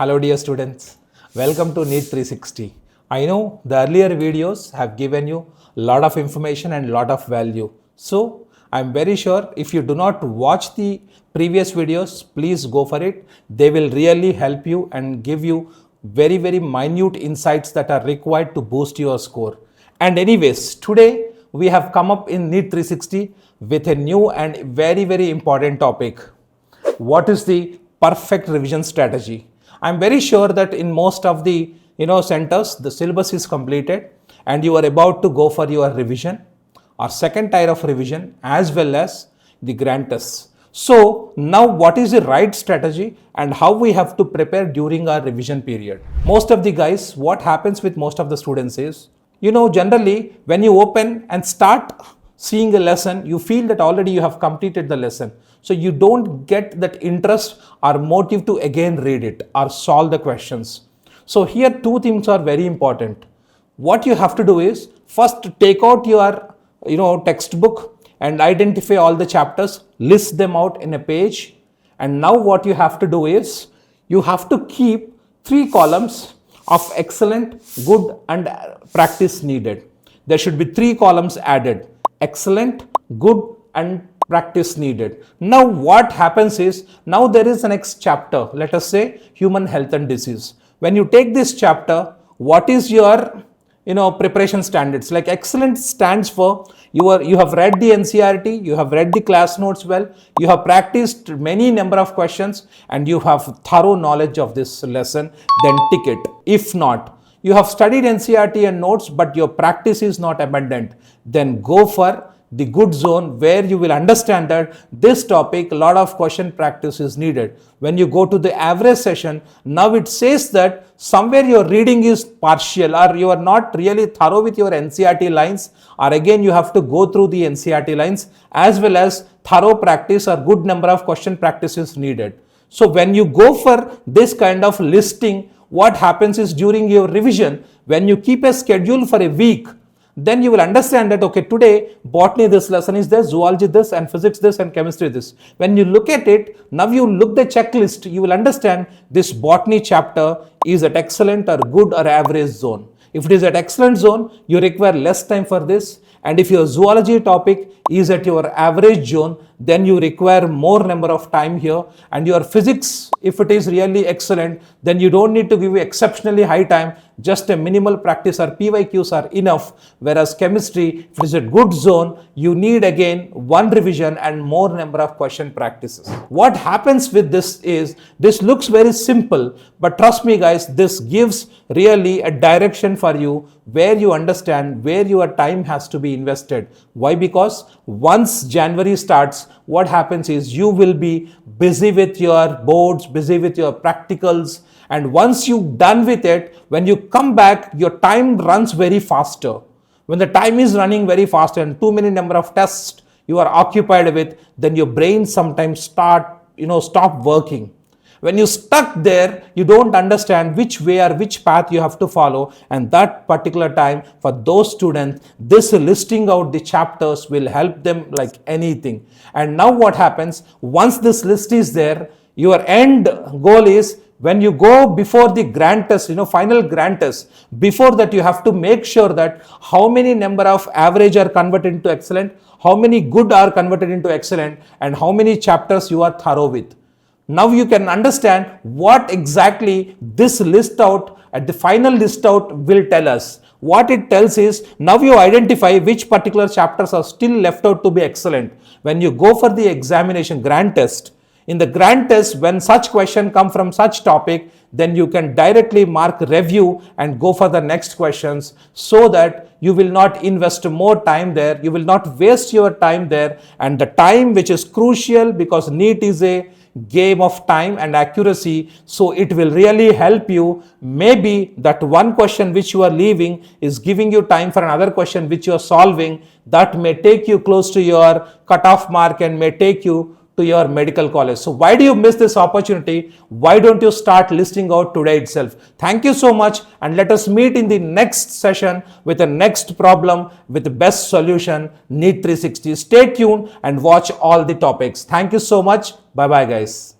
Hello dear students, welcome to NEET 360. I know the earlier videos have given you a lot of information and lot of value. So I'm very sure if you do not watch the previous videos, please go for it. They will really help you and give you very minute insights that are required to boost your score. And anyways, today we have come up in NEET 360 with a new and very important topic. What is the perfect revision strategy? I'm very sure that in most of the centers, the syllabus is completed and you are about to go for your revision or second tier of revision as well as the grand tests. So now what is the right strategy and how we have to prepare during our revision period? Most of the guys, what happens with most of the students is, generally when you open and start seeing a lesson, you feel that already you have completed the lesson. So you don't get that interest or motive to again read it or solve the questions. So here two things are very important. What you have to do is first take out your textbook and identify all the chapters, list them out in a page. And now what you have to do is you have to keep 3 columns of excellent, good and practice needed. There should be 3 columns added: excellent, good and practice needed. Now what happens is, now there is the next chapter, let us say human health and disease. When you take this chapter, what is your preparation standards? Like excellent stands for you have read the NCERT, you have read the class notes well, you have practiced many number of questions and you have thorough knowledge of this lesson, then tick it. If not, you have studied NCERT and notes but your practice is not abundant, then go for the good zone where you will understand that this topic, a lot of question practice is needed. When you go to the average session, now it says that somewhere your reading is partial or you are not really thorough with your NCERT lines, or again you have to go through the NCERT lines as well as thorough practice or good number of question practice is needed. So when you go for this kind of listing, what happens is during your revision, when you keep a schedule for a week, then you will understand that, okay, today botany this lesson is this, zoology this and physics this and chemistry this. When you look at it, now you look the checklist, you will understand this botany chapter is at excellent or good or average zone. If it is at excellent zone, you require less time for this. And if your zoology topic is at your average zone, then you require more number of time here. And your physics, if it is really excellent, then you don't need to give you exceptionally high time, just a minimal practice or PYQs are enough. Whereas chemistry, if it is a good zone, you need again one revision and more number of question practices. What happens with this is, this looks very simple, but trust me guys, this gives really a direction for you where you understand where your time has to be invested. Why? Because once January starts, what happens is you will be busy with your boards, busy with your practicals, and once you're done with it, when you come back, your time runs very faster. When the time is running very fast and too many number of tests you are occupied with, then your brain sometimes stop working. When you stuck there, you don't understand which way or which path you have to follow, and that particular time for those students, this listing out the chapters will help them like anything. And now what happens, once this list is there, your end goal is when you go before the grand test, final grand test, before that you have to make sure that how many number of average are converted into excellent, how many good are converted into excellent, and how many chapters you are thorough with. Now you can understand what exactly this list out at the final list out will tell us. What it tells is, now you identify which particular chapters are still left out to be excellent. When you go for the examination grand test, in the grand test, when such question come from such topic, then you can directly mark review and go for the next questions, so that you will not invest more time there, you will not waste your time there, and the time which is crucial because NEET is a game of time and accuracy, so it will really help you. Maybe that one question which you are leaving is giving you time for another question which you are solving, that may take you close to your cutoff mark and may take you to your medical college. So why do you miss this opportunity? Why don't you start listing out today itself? Thank you so much, and let us meet in the next session with the next problem with the best solution, NEET 360. Stay tuned and watch all the topics. Thank you so much. Bye bye guys.